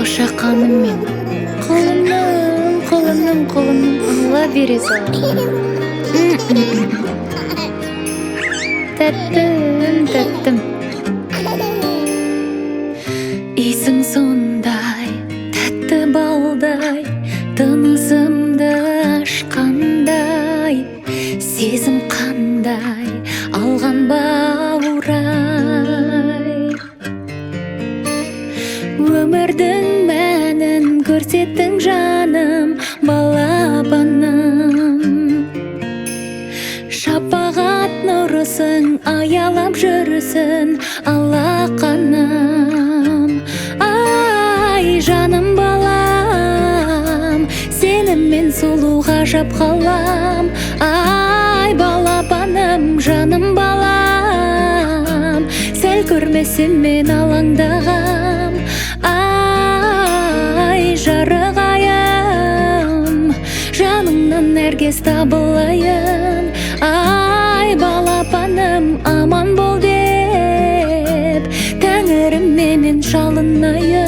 қошақаныммен қолымның ала бере сал. Тәттім исің сондай, тәтті балдай, тынысымды ашқандай, сезім қандай алған бауырай. Өмірдің мәнін көрсеттің жаным, балапаным. Шапағат нұрысың, аялап жүрісің, алақаным. Ай, жаным балам, сеніммен сұлу ғажап қалам. Ай, балапаным, жаным балам, сәл көрмесем мен алаңдағам. Ай, жарық айым, жаныңнан нәркес табылайын. Ай, балапаным, аман бол деп, тәңірім менен шалынайын.